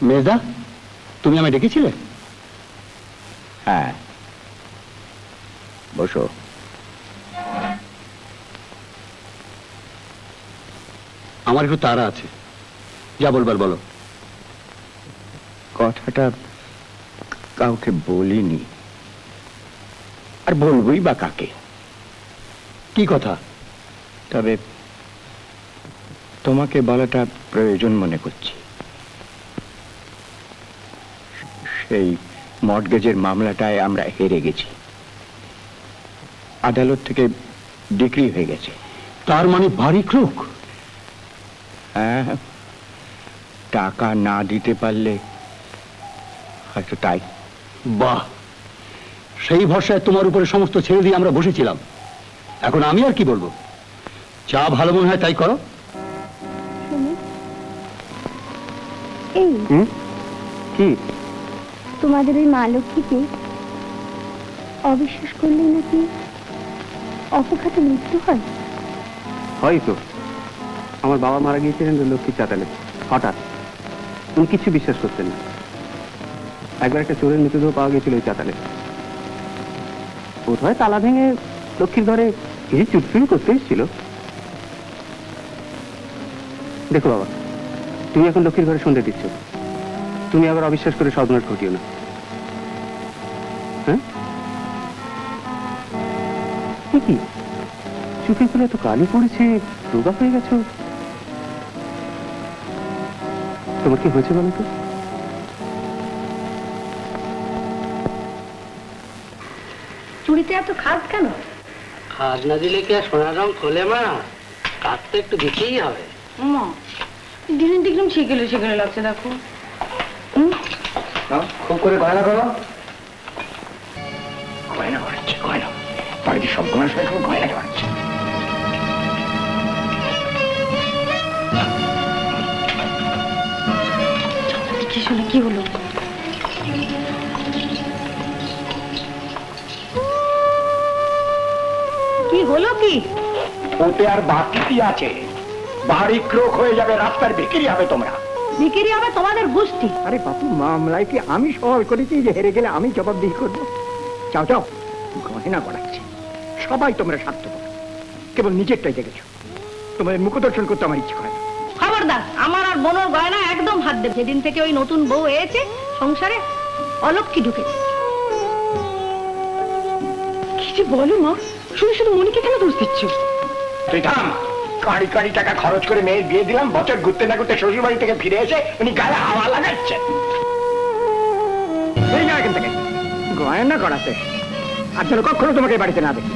মেজদা, তুমি আমায় ডেকেছিলে? হ্যাঁ, বসো। আমার একটু তাড়া আছে, যা বলবার বলো। কথাটা কাউকে বলিনি, আর বলবই বা কাকে? কি কথা? তবে তোমাকে বলাটা প্রয়োজন মনে করছি। সেই মর্টগেজের মামলাটায় আমরা হেরে গেছি, আদালত থেকে ডিক্রি হয়ে গেছে। তার মানে ভারী ক্রোক? হ্যাঁ, টাকা না দিতে পারলে হয়তো তাই। বাহ, সেই ভরসায় তোমার উপরে সমস্ত ছেড়ে দিয়ে আমরা বসেছিলাম। এখন আমি আর কি বলবো? যা ভালো মনে হয় তাই করো। এই কি তোমাদের ওই মা লক্ষ্মীকে অবিশ্বাস করলে নাকি অপঘাতে মৃত্যু হয়? হয়তো। আমার বাবা মারা গিয়েছিলেন লক্ষ্মীর চাতালে, হঠাৎ। উনি কিছু বিশ্বাস করতেন না। একবার একটা চোরের মৃতদেহ পাওয়া গেছিল ওই চাতালে। বোধ হয় তালা ভেঙে লক্ষ্মীর ঘরে কিছু চুটচুরি করতে এসেছিল। দেখো বাবা, তুমি এখন লক্ষ্মীর ঘরে সন্ধ্যে দিচ্ছ, তুমি আবার অবিশ্বাস করে সর্বনাশ ঘটিও না। হ্যাঁ, কি চোখে করে এত কালি পড়েছে, রোগা হয়ে গেছো। তোমার কি হয়েছে বলো তো? চুড়িতে এত খাদ কেন? খাজ না দিলে কি আর সোনার রং খোলে মা? কাজ তো একটু দিতেই হবে। মা, দিনের দেখলাম সেকেলে লাগছে, দেখো। খুব করে গয়না করো। গয়না করাচ্ছে, গয়না বাড়িতে সব গয়না সবাই খুব গয়না করাচ্ছে। কি শুনে কি হলো? কি হলো? কি ওতে আর বাকি কি আছে? ভারী ক্রোক হয়ে যাবে, রাস্তার ভিখিরি হবে তোমরা। বিক্রি হবে তোমাদের গোষ্ঠী। আরে বাপু, মামলায় কি আমি সওয়াল করেছি যে হেরে গেলে আমি জবাবদিহি করবো? যাও যাও, গয়না করাচ্ছে। সবাই তোমরা স্বার্থপর, কেবল নিজেরটাই দেখেছো। তোমাদের মুখদর্শন করতে আমার ইচ্ছে করে না। খবরদার, আমার আর বোনের গয়না একদম হাত দেবে। যেদিন থেকে ওই নতুন বউ হয়েছে সংসারে, অলক্ষ্মী ঢুকেছে। কি যে বলো মা, শুধু শুধু মনিকে কেন দোষ দিচ্ছ? তুই থাম। কাড়ি কাড়ি টাকা খরচ করে মেয়ের বিয়ে দিলাম, বছর ঘুরতে না ঘুরতে শ্বশুর বাড়ি থেকে ফিরে এসে উনি গায়ে হাওয়া লাগাচ্ছেন। এই না এখান থেকে, গয়না করাতে আর যেন কখনো তোমাকে বাড়িতে না দেখি।